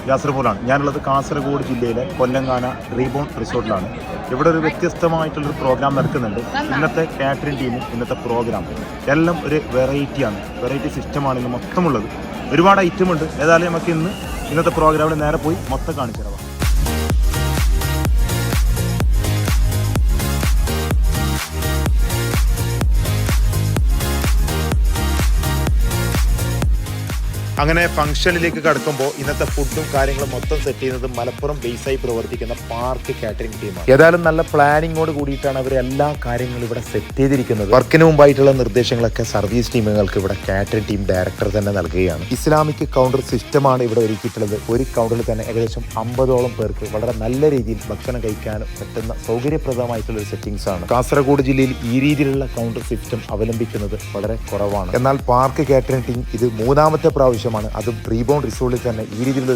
യാസർപൂലാണ്. ഞാനുള്ളത് കാസർഗോഡ് ജില്ലയിലെ കൊല്ലങ്ങാന റീബോൺ റിസോർട്ടിലാണ്. ഇവിടെ ഒരു വ്യത്യസ്തമായിട്ടുള്ളൊരു പ്രോഗ്രാം നടക്കുന്നുണ്ട്. ഇന്നത്തെ കാറ്ററിംഗ് ടീമും ഇന്നത്തെ പ്രോഗ്രാം എല്ലാം ഒരു വെറൈറ്റി സിസ്റ്റമാണ് ഇന്ന് മൊത്തമുള്ളത്. ഒരുപാട് ഐറ്റം ഉണ്ട്. ഏതായാലും നമുക്ക് ഇന്നത്തെ പ്രോഗ്രാമിൽ നേരെ പോയി മൊത്തം കാണിച്ചു തരാം. അങ്ങനെ ഫംഗ്ഷനിലേക്ക് കടക്കുമ്പോൾ ഇന്നത്തെ ഫുഡും കാര്യങ്ങളും മൊത്തം സെറ്റ് ചെയ്യുന്നത് മലപ്പുറം ബേസായി പ്രവർത്തിക്കുന്ന പാർക്ക് കാറ്ററിംഗ് ടീമാണ്. ഏതായാലും നല്ല പ്ലാനിങ്ങോട് കൂടിയിട്ടാണ് അവർ എല്ലാ കാര്യങ്ങളും ഇവിടെ സെറ്റ് ചെയ്തിരിക്കുന്നത്. വർക്കിന് മുമ്പായിട്ടുള്ള നിർദ്ദേശങ്ങളൊക്കെ സർവീസ് ടീമുകൾക്ക് ഇവിടെ കാറ്ററിംഗ് ടീം ഡയറക്ടർ തന്നെ നൽകുകയാണ്. ഇസ്ലാമിക് കൗണ്ടർ സിസ്റ്റമാണ് ഇവിടെ ഒരുക്കിയിട്ടുള്ളത്. ഒരു കൗണ്ടറിൽ തന്നെ ഏകദേശം 50ഓളം പേർക്ക് വളരെ നല്ല രീതിയിൽ ഭക്ഷണം കഴിക്കാനും പറ്റുന്ന സൗകര്യപ്രദമായിട്ടുള്ള ഒരു സെറ്റിംഗ്സ് ആണ്. കാസർഗോഡ് ജില്ലയിൽ ഈ രീതിയിലുള്ള കൗണ്ടർ സിസ്റ്റം അവലംബിക്കുന്നത് വളരെ കുറവാണ്. എന്നാൽ പാർക്ക് കാറ്ററിംഗ് ടീം ഇത് 3ാമത്തെ പ്രാവശ്യം, അതും റീബോൺ റിസോർട്ടിൽ തന്നെ ഈ രീതിയിലുള്ള